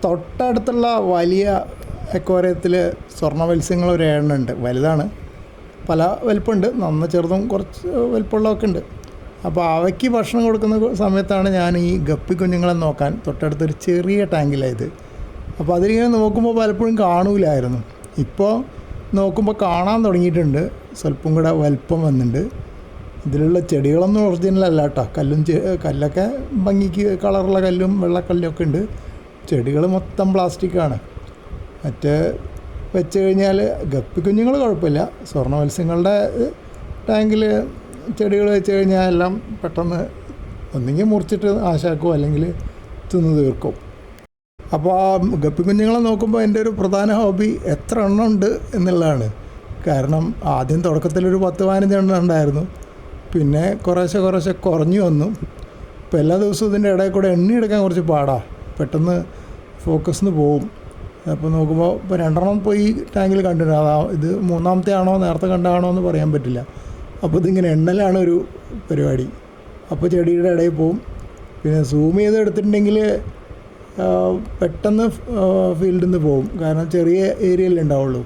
തൊട്ടടുത്തുള്ള വലിയ അക്വേറിയത്തിൽ സ്വർണ്ണ മത്സ്യങ്ങൾ ഒരു ഏഴെണ്ണുണ്ട്. വലുതാണ്, പല വലിപ്പമുണ്ട്, നന്ന ചെറുതും കുറച്ച് വലിപ്പമുള്ളതൊക്കെ ഉണ്ട്. അപ്പോൾ അവയ്ക്ക് ഭക്ഷണം കൊടുക്കുന്ന സമയത്താണ് ഞാൻ ഈ ഗപ്പി കുഞ്ഞുങ്ങളെ നോക്കാൻ തൊട്ടടുത്തൊരു ചെറിയ ടാങ്കിലായത്. അപ്പോൾ അതിലിങ്ങനെ നോക്കുമ്പോൾ പലപ്പോഴും കാണൂലായിരുന്നു. ഇപ്പോൾ നോക്കുമ്പോൾ കാണാൻ തുടങ്ങിയിട്ടുണ്ട്, സ്വല്പം കൂടെ വലിപ്പം വന്നിട്ടുണ്ട്. ഇതിലുള്ള ചെടികളൊന്നും ഒറിജിനൽ അല്ല കേട്ടോ, കല്ലൊക്കെ ഭംഗിക്ക് കളറുള്ള കല്ലും വെള്ളക്കല്ലൊക്കെ ഉണ്ട്. ചെടികൾ മൊത്തം പ്ലാസ്റ്റിക്കാണ്. മറ്റേ വെച്ച് കഴിഞ്ഞാൽ ഗപ്പി കുഞ്ഞുങ്ങൾ കുഴപ്പമില്ല, സ്വർണ്ണ മത്സ്യങ്ങളുടെ ടാങ്കിൽ ചെടികൾ വെച്ച് കഴിഞ്ഞാൽ എല്ലാം പെട്ടെന്ന് ഒന്നെങ്കിൽ മുറിച്ചിട്ട് നാശാക്കും, അല്ലെങ്കിൽ തിന്ന് തീർക്കും. അപ്പോൾ ആ ഗപ്പി കുഞ്ഞുങ്ങളെ നോക്കുമ്പോൾ എൻ്റെ ഒരു പ്രധാന ഹോബി എത്ര എണ്ണം ഉണ്ട് എന്നുള്ളതാണ്. കാരണം ആദ്യം തുടക്കത്തിലൊരു 10-15 എണ്ണം ഉണ്ടായിരുന്നു, പിന്നെ കുറേശ്ശെ കുറഞ്ഞു വന്നു. ഇപ്പോൾ എല്ലാ ദിവസവും ഇതിൻ്റെ ഇടയിൽ കൂടെ എണ്ണിയെടുക്കാൻ കുറച്ച് പാടാണ്, പെട്ടെന്ന് ഫോക്കസിന് പോവും. അപ്പോൾ നോക്കുമ്പോൾ ഇപ്പോൾ 2 എണ്ണം പോയി ടാങ്കിൽ കണ്ടിട്ടുണ്ട്. ഇത് 3ാമത്തെ ആണോ നേരത്തെ കണ്ടാണോ എന്ന് പറയാൻ പറ്റില്ല. അപ്പോൾ ഇതിങ്ങനെ എണ്ണലാണ് ഒരു പരിപാടി. അപ്പോൾ ചെടിയുടെ ഇടയിൽ പോവും. പിന്നെ സൂം ചെയ്ത് എടുത്തിട്ടുണ്ടെങ്കിൽ പെട്ടെന്ന് ഫീൽഡിൽ നിന്ന് പോവും, കാരണം ചെറിയ ഏരിയയിലേ ഉണ്ടാവുള്ളൂ.